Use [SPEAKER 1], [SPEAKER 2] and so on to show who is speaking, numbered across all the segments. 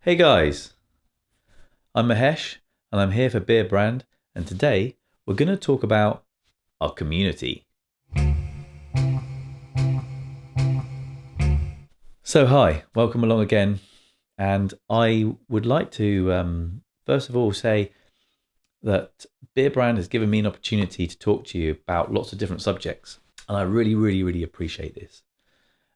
[SPEAKER 1] Hey guys, I'm Mahesh and I'm here for Beardbrand, and today we're going to talk about our community. So hi, welcome along again, and I would like to first of all say that Beardbrand has given me an opportunity to talk to you about lots of different subjects, and I really appreciate this.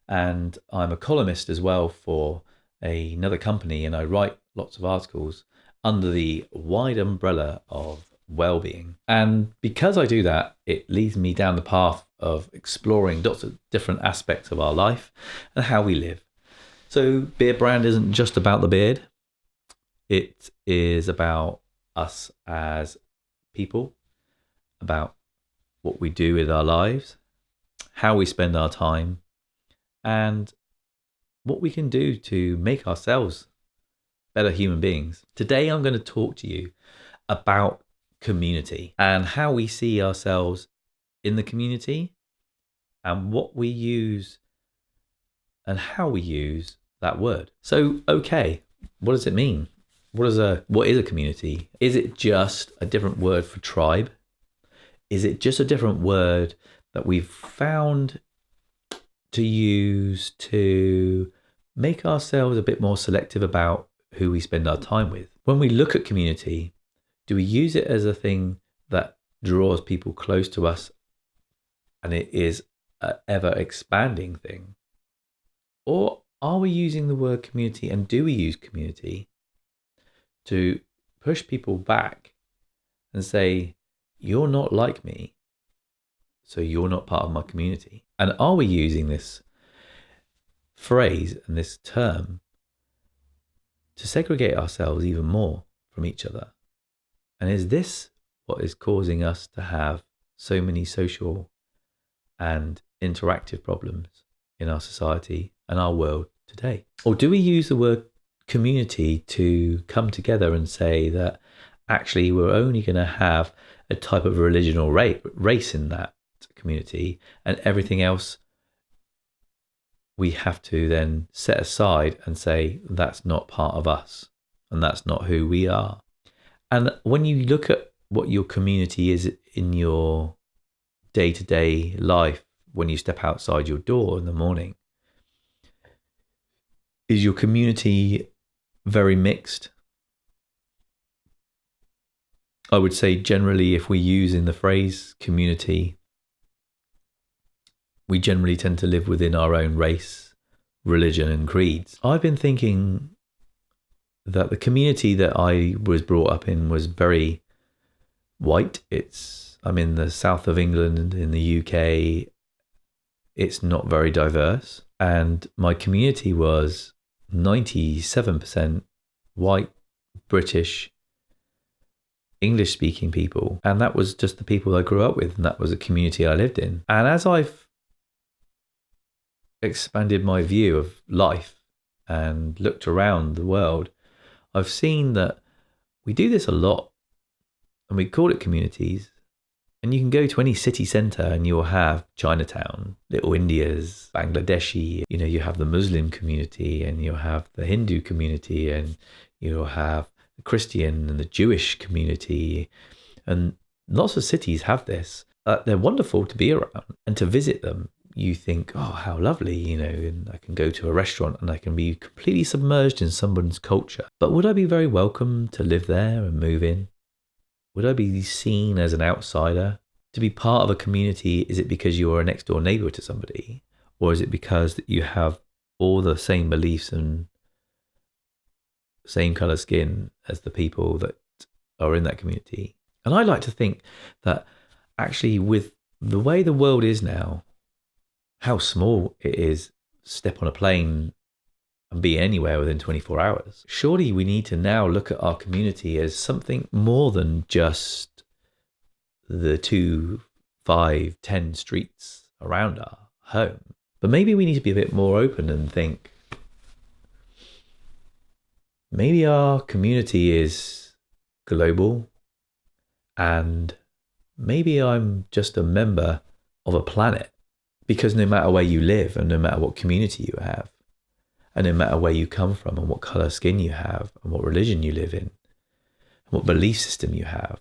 [SPEAKER 1] And I'm a columnist as well for another company, and I write lots of articles under the wide umbrella of well-being. And because I do that, it leads me down the path of exploring lots of different aspects of our life and how we live. So Beardbrand isn't just about the beard. It is about us as people, about what we do with our lives, how we spend our time, and what we can do to make ourselves better human beings. Today, I'm going to talk to you about community and how we see ourselves in the community and what we use and how we use that word. So, okay, what does it mean? What is a community? Is it just a different word for tribe? Is it just a different word that we've found to use to make ourselves a bit more selective about who we spend our time with? When we look at community, do we use it as a thing that draws people close to us and it is an ever expanding thing? Or are we using the word community, and do we use community to push people back and say, you're not like me, so you're not part of my community? And are we using this phrase and this term to segregate ourselves even more from each other? And is this what is causing us to have so many social and interactive problems in our society and our world today? Or do we use the word community to come together and say that actually we're only going to have a type of religion or race in that community, and everything else we have to then set aside and say that's not part of us and that's not who we are? And when you look at what your community is in your day-to-day life, when you step outside your door in the morning, is your community very mixed? I would say generally, if we use in the phrase community, we generally tend to live within our own race, religion, and creeds. I've been thinking that the community that I was brought up in was very white. I'm in the south of England, in the UK. It's not very diverse. And my community was 97% white, British, English-speaking people. And that was just the people I grew up with, and that was the community I lived in. And as I've expanded my view of life and looked around the world, I've seen that we do this a lot, and we call it communities. And you can go to any city centre and you'll have Chinatown, Little Indias, Bangladeshi, you have the Muslim community, and you'll have the Hindu community, and you'll have the Christian and the Jewish community. And lots of cities have this. They're wonderful to be around and to visit them. You think, oh, how lovely, and I can go to a restaurant and I can be completely submerged in someone's culture. But would I be very welcome to live there and move in? Would I be seen as an outsider? To be part of a community, is it because you are a next door neighbour to somebody? Or is it because that you have all the same beliefs and same colour skin as the people that are in that community? And I like to think that actually, with the way the world is now, how small it is, step on a plane and be anywhere within 24 hours. Surely we need to now look at our community as something more than just the 2, 5, 10 streets around our home. But maybe we need to be a bit more open and think, maybe our community is global, and maybe I'm just a member of a planet, because no matter where you live and no matter what community you have, And no matter where you come from and what color skin you have and what religion you live in and what belief system you have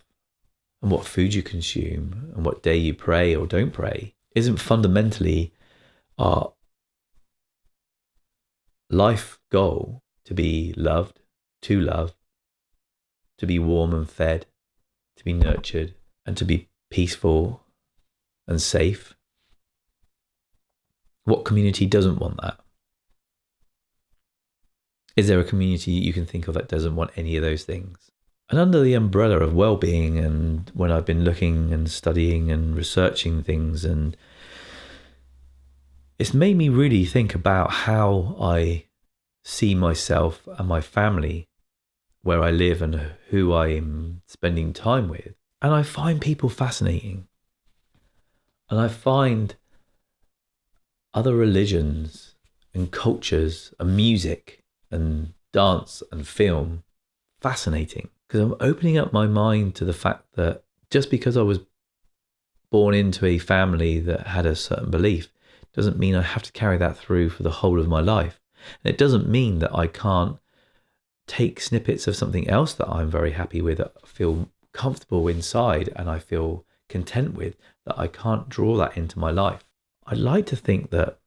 [SPEAKER 1] and what food you consume and what day you pray or don't pray, isn't fundamentally our life goal to be loved, to be warm and fed, to be nurtured, and to be peaceful and safe? What community doesn't want that? Is there a community you can think of that doesn't want any of those things? And under the umbrella of well-being, and when I've been looking and studying and researching things, and it's made me really think about how I see myself and my family, where I live and who I'm spending time with. And I find people fascinating. And I find other religions and cultures and music and dance and film fascinating, because I'm opening up my mind to the fact that just because I was born into a family that had a certain belief doesn't mean I have to carry that through for the whole of my life. And it doesn't mean that I can't take snippets of something else that I'm very happy with, that I feel comfortable inside and I feel content with, that I can't draw that into my life. I'd like to think that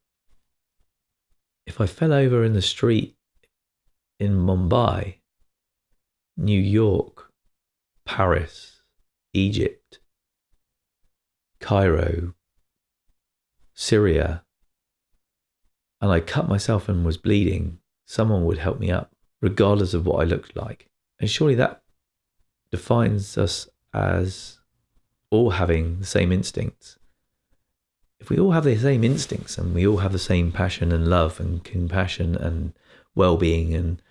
[SPEAKER 1] if I fell over in the street in Mumbai, New York, Paris, Egypt, Cairo, Syria, and I cut myself and was bleeding, someone would help me up, regardless of what I looked like. And surely that defines us as all having the same instincts. If we all have the same instincts and we all have the same passion and love and compassion and well-being and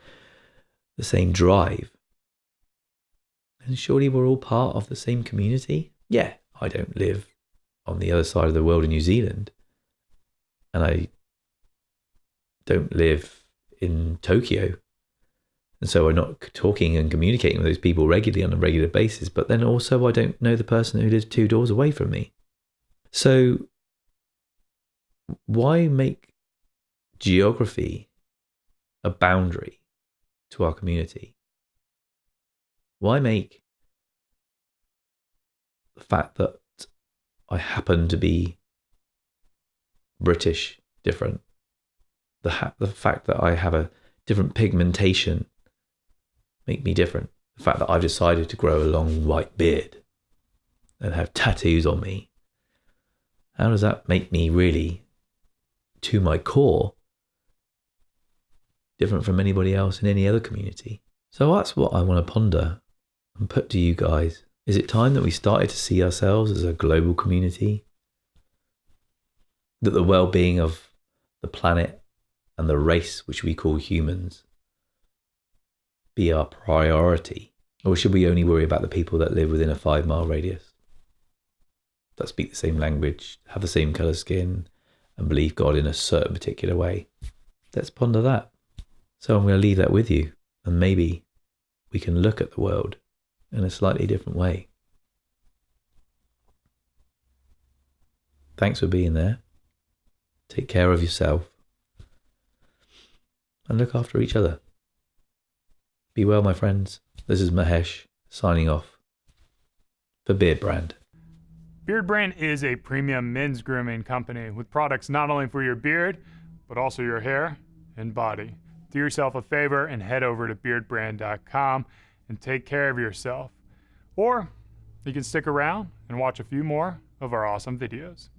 [SPEAKER 1] the same drive, then surely we're all part of the same community. Yeah, I don't live on the other side of the world in New Zealand, and I don't live in Tokyo, and so I'm not talking and communicating with those people regularly on a regular basis, but then also I don't know the person who lives 2 doors away from me. So why make geography a boundary to our community? Why make the fact that I happen to be British different? The fact that I have a different pigmentation make me different? The fact that I've decided to grow a long white beard and have tattoos on me, how does that make me really, to my core, different from anybody else in any other community? So that's what I want to ponder and put to you guys. Is it time that we started to see ourselves as a global community? That the well-being of the planet and the race which we call humans be our priority? Or should we only worry about the people that live within a 5-mile radius, that speak the same language, have the same colour skin, and believe God in a certain particular way? Let's ponder that. So I'm going to leave that with you, and maybe we can look at the world in a slightly different way. Thanks for being there. Take care of yourself and look after each other. Be well, my friends. This is Mahesh signing off for Beardbrand.
[SPEAKER 2] Beardbrand is a premium men's grooming company with products not only for your beard, but also your hair and body. Do yourself a favor and head over to beardbrand.com and take care of yourself. Or you can stick around and watch a few more of our awesome videos.